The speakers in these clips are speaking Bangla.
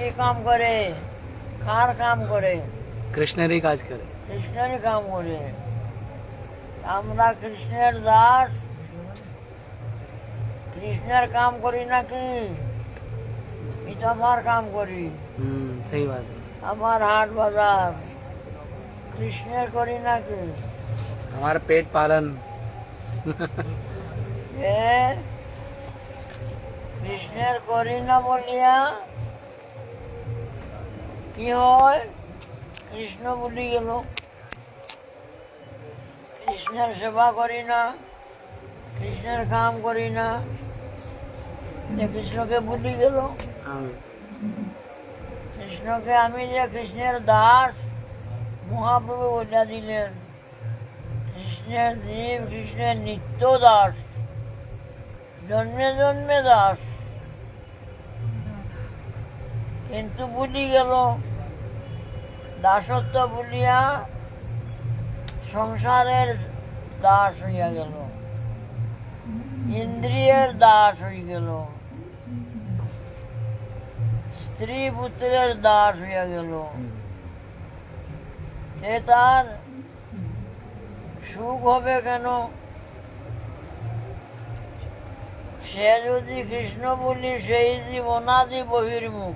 কি কাম করে? কার কাম করে? কৃষ্ণেরই কাজ করে। কৃষ্ণেরই কাম করে। আমরা কৃষ্ণের দাস, কৃষ্ণের কাম করি নাকি? এটা আমার কাম করি, सही बात है। আমার হাট বাজার কৃষ্ণের করি নাকি? हमारा पेट पालन। এ কৃষ্ণের করি না বলিয়া কি হয়? কৃষ্ণ ভুলি গেল। কৃষ্ণের সেবা করি না, কৃষ্ণের কাম করি না, যে কৃষ্ণকে ভুলি গেল। हाँ, কৃষ্ণকে আমি যে কৃষ্ণের দাস, মহাপ্রভু বলে দিলেন কৃষ্ণের জীব, কৃষ্ণের নিত্য দাস, জন্মে জন্মে দাস। কিন্তু ভুলি গেল, দাসত্ব ভুলিয়া সংসারের দাস হইয়া গেল, ইন্দ্রিয়ের দাস হয়ে গেল, স্ত্রী পুত্রের দাস হইয়া গেল। সে তার সুখ হবে কেন? সে যদি কৃষ্ণ বলি, সেই জীব অনাদি বহির্মুখ।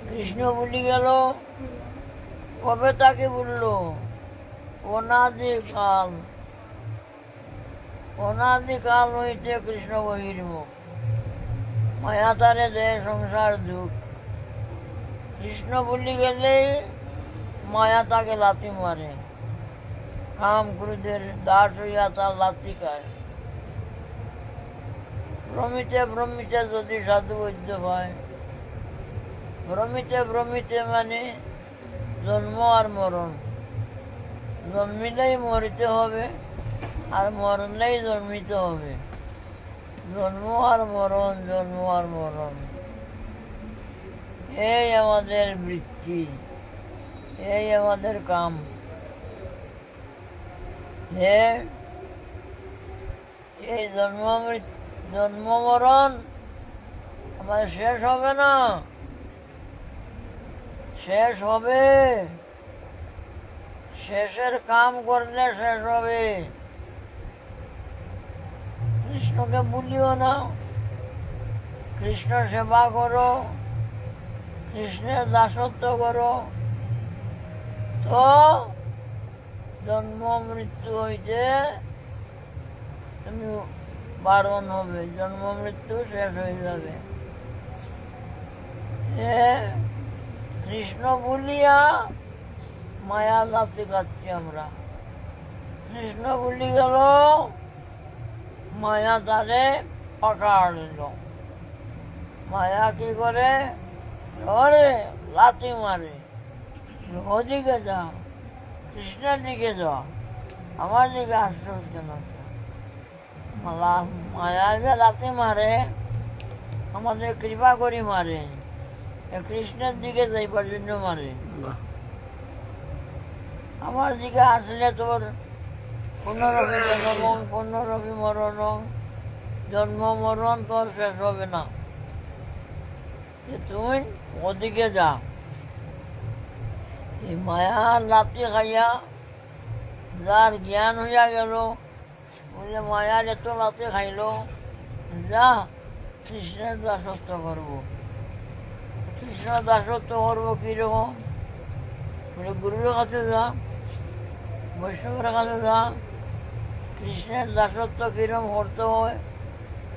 কৃষ্ণ বলি গেল, কবে তাকে বলল? অনাদিকাল। অনাদিকাল হইতে কৃষ্ণ বহির্মুখ, মায়া তারে দেয় সংসার দুঃখ। কৃষ্ণ বলি গেলেই মায়া তাকে লাথি মারে, কাম ক্রোধের দাস হইয়া তার লাথি খায়। ভ্রমিতে ভ্রমিতে যদি সাধু বৈদ্য পায়, ভ্রমিতে ভ্রমিতে মানে জন্ম আর মরণ। জন্মিলেই মরিতে হবে, আর মরণলেই জন্মিতে হবে। জন্ম আর মরণ, জন্ম আর মরণ, এই আমাদের বৃত্তি, এই আমাদের কাম। এই জন্ম মরণ আমার শেষ হবে না, শেষ হবে। শেষের কাম করলে শেষ হবে। কৃষ্ণকে ভুলিও না, কৃষ্ণ সেবা করো, কৃষ্ণের দাসত্ব করো, তো জন্ম মৃত্যু হইতে তুমি বারণ হবে, জন্ম মৃত্যু শেষ হয়ে যাবে। কৃষ্ণ ভুলিয়া মায়া লাথি খাচ্ছি আমরা। কৃষ্ণ ভুলি গেল, মায়া তারে পাকাড় দিল। মায়া কি করে? ধরে লাথি মারে, ওদিকে যা, কৃষ্ণের দিকে যা, আমার দিকে আসছিস কেন? মায়া যে লাথি মারে, আমাদের কৃপা করি মারে, কৃষ্ণের দিকে যাইবার জন্য মারে। আমার দিকে আসলে তোর পুনরপি জন্ম, পুনরপি মরণ, জন্ম মরণ তোর শেষ হবে না। তুমি ওদিকে যা। এই মায়া লাথি খাইয়া যার জ্ঞান হইয়া গেল, বলে মায়ার এত লাথি খাইল, যা কৃষ্ণের দাসত্ব করবো। কৃষ্ণ দাসত্ব করবো কিরকম? বলে গুরুর কাছে যা, বৈষ্ণবের কাছে যা। কৃষ্ণের দাসত্ব কিরকম করতে হয়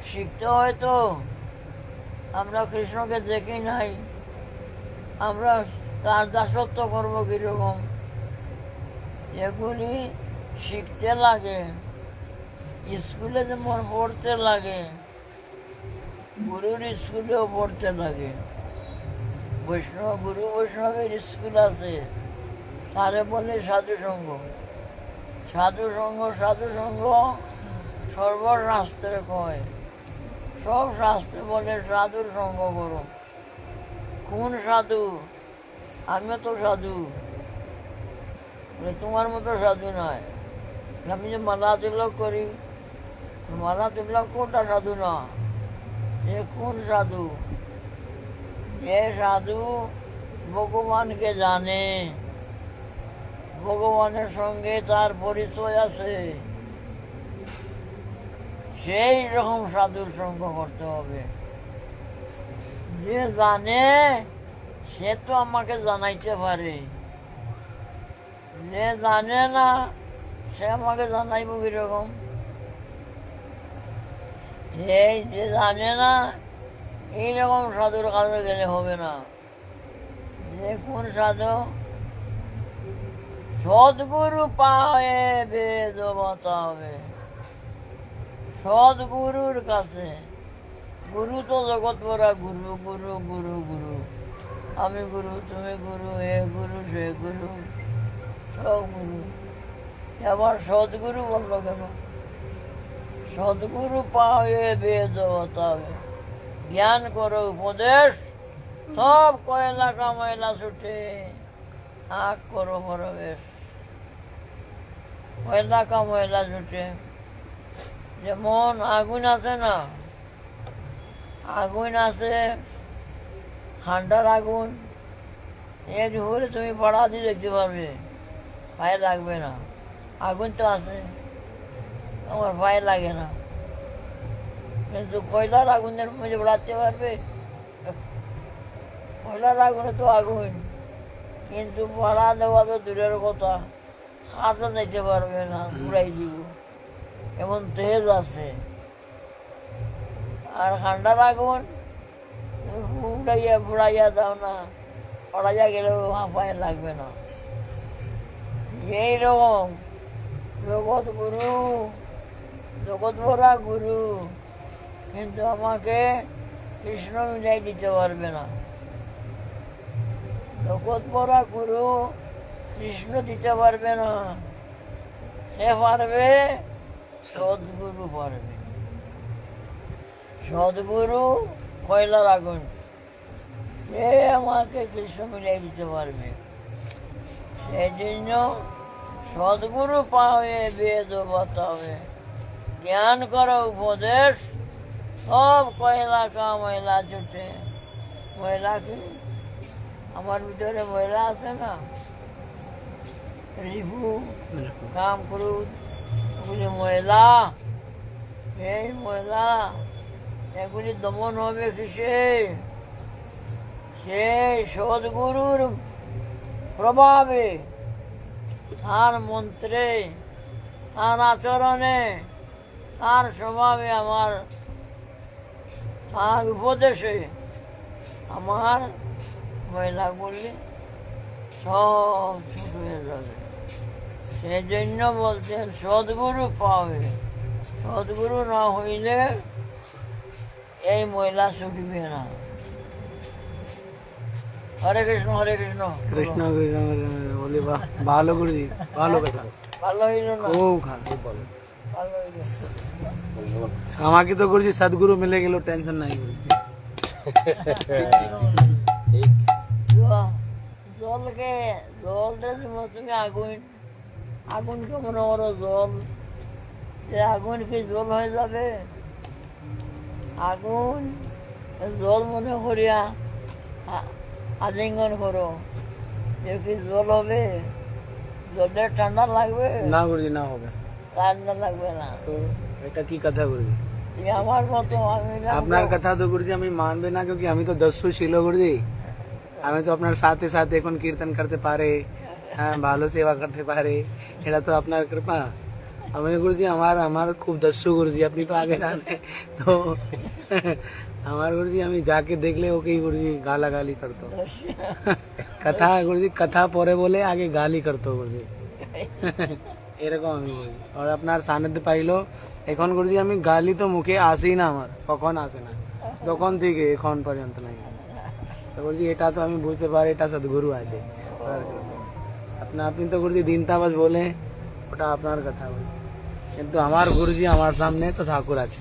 শিখতে হয়। তো আমরা কৃষ্ণকে দেখি নাই, আমরা তার দাসত্ব করবো কিরকম, এগুলি শিখতে লাগে। স্কুলে যেমন পড়তে লাগে, গুরুর স্কুলেও পড়তে লাগে। গুরু বৈষ্ণবের স্কুল আছে, তারে বলে সাধু সঙ্গ। সাধু সঙ্গ, সাধু সঙ্গ সর্বশাস্ত্রে কয়, সব শাস্ত্রে বলে সাধুর সঙ্গ করো। কোন সাধু? আমিও তো সাধু, তোমার মতো সাধু নয়। আমি যে মালা তিলক করি, মালা তিলক কোনটা সাধু না, এ কোন সাধু? যে সাধু ভগবানকে জানে, ভগবানের সঙ্গে তার পরিচয় আছে, সেই রকম সাধুর সঙ্গ করতে হবে। যে জানে সে তো আমাকে জানাইতে পারে, যে জানে না সে আমাকে জানাইব কিরকম? এই যে জানে না এইরকম সাধুর কাছে গেলে হবে না। যে কোন সাধু সদ্গুরু পায়ে বেদ বাতাবে, সদ্গুরুর কাছে। গুরু তো জগৎ ভরা গুরু, গুরু গুরু গুরু, আমি গুরু তুমি গুরু, এ গুরু সে গুরু, সব গুরু। আবার সদ্গুরু বললো কেন? সদ্গুরু পায়ে বেদ বাতাবে, জ্ঞান করো উপদেশ, সব কয়লা কাময়লা ছুটে, আগ করো প্রবেশ। কয়লা কাময়লা ছুটে, যেমন আগুন আছে না, আগুন আছে, ঠান্ডার আগুন, এর উপরে তুমি পড়া দিয়ে দেখতে পারবে, পায়ে লাগবে না। আগুন তো আছে, আমার পায়ে লাগে না। কিন্তু কয়লার আগুনের মধ্যে পড়াতে পারবে? কয়লার আগুনে তো আগুন, কিন্তু পড়া দেওয়া তো দূরের কথা, হাতে নিতে পারবে না, উড়াই দিব, এমন তেজ আছে। আর ঠান্ডার আগুন উড়াইয়া ফুড়াইয়া দাও না, পড়াইয়া গেলেও পায়ে লাগবে না। এইরকম জগৎ গুরু, জগৎ ভরা গুরু, কিন্তু আমাকে কৃষ্ণ মিলাই দিতে পারবে না। জগৎ ভরা গুরু কৃষ্ণ দিতে পারবে না, সে পারবে সদ্গুরু পারবে। সদ্গুরু কয়লার আগুন, সে আমাকে কৃষ্ণ মিলাই দিতে পারবে। সেই জন্য সদ্গুরু পাবে বেদ বাতাবে, জ্ঞান করো উপদেশ, সব কয়লা কাময়লা ছুটে। ময়লা কি? আমার ভিতরে ময়লা আছে না, রিপু কাম ক্রোধ, ওগুলি ময়লা। এই ময়লা এগুলি দমন হবে কিসে? সেই সদ্গুরুর প্রভাবে, তার মন্ত্রে, তার আচরণে, তার স্বভাবে, আমার তার উপদেশে আমার ময়লাগুলি সব ছুট হয়ে যাবে। সেই জন্য বলছেন সদ্গুরু পাবে, সদ্গুরু না হইলে এই ময়লা ছুটবে না। হরে কৃষ্ণ হরে কৃষ্ণ। কৃষ্ণ কৃষ্ণ বলি বাহ, ভালো গুরুজি, ভালো কথা, ভালো হইল না? খুব ভালো। ভালো হইল। আমাকে তো গুরুজি সদ্গুরু মিলে গেল, টেনশন নাই গুরুজি। জলকে জলটা তুমি আগুন, আগুনকে মনে করো জল, যে আগুন কি জল হয়ে যাবে? আগুন জল মনে করিয়া আলিঙ্গন করো, যে কি জল হবে? জলের ঠান্ডা লাগবে না গুরুজি, না হবে, ঠান্ডা লাগবে না। তো এটা কি কথা গুরুজি? এই আমার মতো আমি আপনার কথা তো গুরুজি আমি মানবে না, क्योंकि আমি তো দস্যু ছিল গুরুজি। আমি তো আপনার সাথে সাথে এখন কীর্তন করতে পারে, হ্যাঁ ভালো সেবা করতে পারে, এটা তো আপনার কৃপা। আমি গুরুজি আমার খুব দস্যু গুরুজি, আপনি তো আগে জানে তো আমার গুরুজি আমি যাকে দেখলে ওকেই গুরুজি গালাগালি করতো। কথা গুরুজি কথা পরে বলে আগে গালি করতো গুরুজি, এরকম আমি গুরুজি। আর আপনার সান্নিধ্য পাইলো এখন গুরুজি আমি গালি তো মুখে আসেই না, আমার কখন আসে না, তখন থেকে এখন পর্যন্ত নাই। তো গুরুজি এটা তো আমি বুঝতে পারি এটা সদ্গুরু আছে। আপনি তো গুরুজি দিনতাবাজ বলে, ওটা আপনার কথা বলি, কিন্তু আমার গুরুজি আমার সামনে তো ঠাকুর আছে।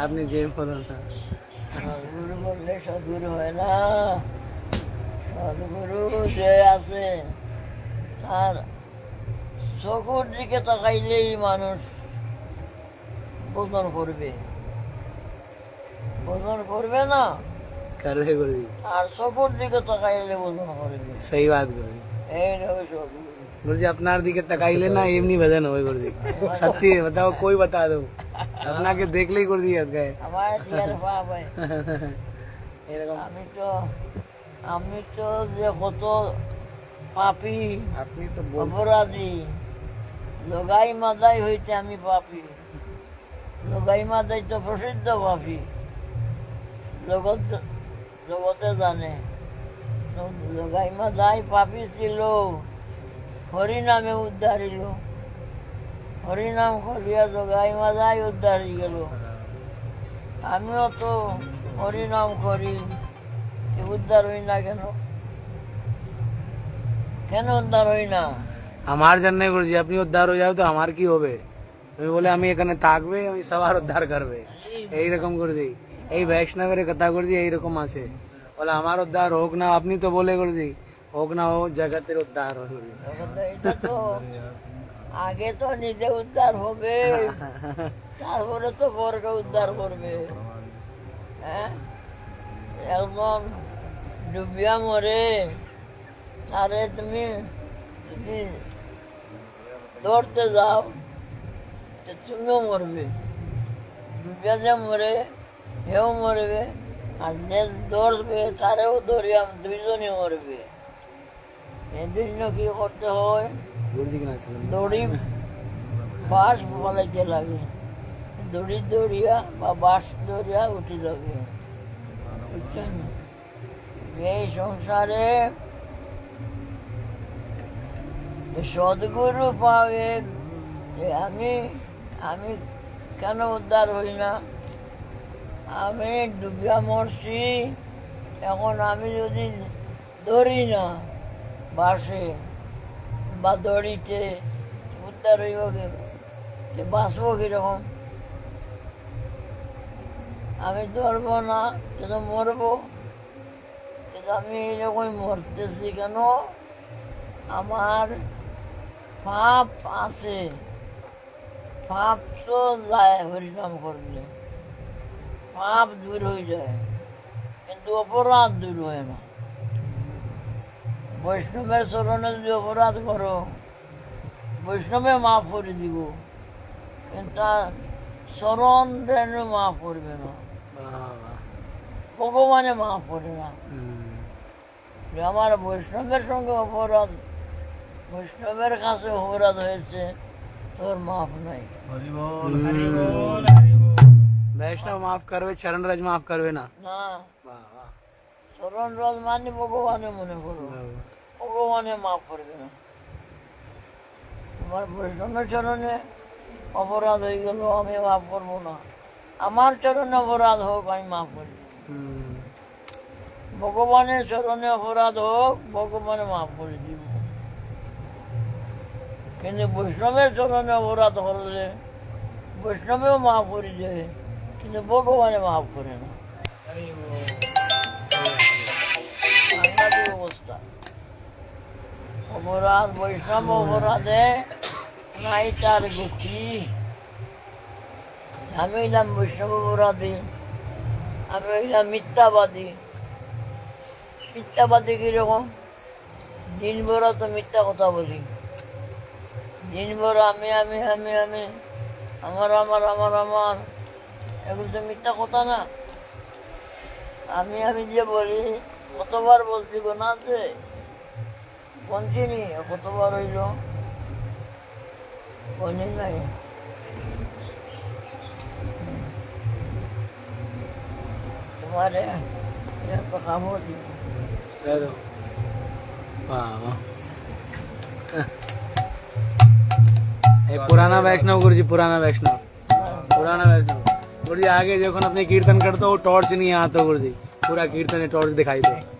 আপনি যে বলুন না, সদ্গুরু বললে সদ্গুরু হয় না। সদ্গুরু যে আছে তার চকুর দিকে তাকাইলেই মানুষ বোধন করবে, বোধন করবে না, करवे गुरु जी আর সবর দিকে তাকাইলে বলুন করবে सही बात गुरु जी এই রকম সব गुरु जी अपना दिखे तकाई लेना एम नहीं भजन हो गुरु जी सत्य है, बताओ कोई बता दो अपना के देख ले गुरु जी हद गए আমার টিয়ার বাপ হয় এরকম আমি তো যে কত পাপি আপনি তো বল অপরাধী লগাই মাদাই হইতে আমি পাপি লগাই মাদাই তো প্রসিদ্ধ পাপি জগতে জানে তো লগাই মাদাই পাপি ছিল হরিনামে উদ্ধারিল হরিনাম করিয়া জগাই মাদাই উদ্ধারি গেল আমিও তো হরিনাম করি উদ্ধার হই না কেন কেন উদ্ধার হই না আমার জন্য গুরু জি আপনি উদ্ধার হয়ে যাও তো আমার কি হবে তুমি বলে আমি এখানে থাকবে আমি সবার উদ্ধার করবে এইরকম গুরু জি এই বৈষ্ণবের কথা গুরু জি এইরকম আছে বলে আমার উদ্ধার হোক না আপনি তো বলে গুরু জি হোক না হোক জগতের উদ্ধার হয় গুরু জি এটা তো আগে তো নিজে উদ্ধার হবে তারপরে তো পরকে উদ্ধার করবে হ্যাঁ একদম ডুবিয়া মরে আরে তুমি যদি দৌড়তে যাও তো তুমিও মরবে ডুবিয়া যে মরে হেও মরবে আর যে দৌড়বে তারেও দৌড়িয়া দুইজনই মরবে এই জন্য কি করতে হয় গুরু জি কেনা ছিলেন দড়ি বাঁশ বলাইতে লাগে দড়ি দৌড়িয়া বা বাঁশ দৌড়িয়া উঠে যাবে বুঝছেন এই সংসারে সদ্গুরু পাবে যে আমি আমি কেন উদ্ধার হই না আমি ডুবিয়া মরছি এখন আমি যদি ধরি না বাসে বা দড়িতে উদ্ধার হইব কি বাঁচবো কিরকম আমি ধরবো না কিন্তু মরবো কিন্তু আমি এইরকম মরতেছি কেন আমার পাপ আছে পাপ তো যায় হরিনাম করলে পাপ দূর হয়ে যায় কিন্তু অপরাধ দূর হয় না বৈষ্ণবের চরণে যদি অপরাধ করো বৈষ্ণবে মাফ করে দিব কিন্তু তার চরণ যেন মাফ করবে না ভগবানে মাফ করে না যে আমার বৈষ্ণবের সঙ্গে অপরাধ বৈষ্ণবের কাছে অপরাধ হয়েছে তোর মাফ নাই वैष्णव माफ करवे चरण रज माफ करवे ना না চরণ রজ মানে ভগবানে মনে করো ভগবানে মাফ করবে না তোমার বৈষ্ণবের চরণে অপরাধ হয়ে গেল আমি মাফ করবো না আমার চরণে অপরাধ হোক আমি মাফ করি ভগবানের চরণে অপরাধ হোক ভগবানে মাফ করে দিব কিন্তু বৈষ্ণবের চরণে অপরাধ করলে বৈষ্ণবেও মাফ করে দেয় কিন্তু ভগবানে মাফ করে না সাংঘাতিক অবস্থা অপরাধ বৈষ্ণব অপরাধে নাই তার গতি আমি হইলাম বৈষ্ণব অপরাধী আমি হইলাম মিথ্যাবাদী মিথ্যাবাদী কিরকম দিনভর তো মিথ্যা কথা বলি দিনভর আমি আমি আমি আমি আমার আমার আমার আমার এগুলো তো মিথ্যা কথা না আমি আমি যে বলি কতবার বলছি গোনা আছে বলছিনি কতবার হইল বলি নাই तुम्हारे खामो थी पुराना वैष्णव गुरु जी पुराना वैष्णव गुरु जी आगे जब अपने कीर्तन करते हो टॉर्च नहीं आता गुरु जी पूरा कीर्तन टॉर्च दिखाई दे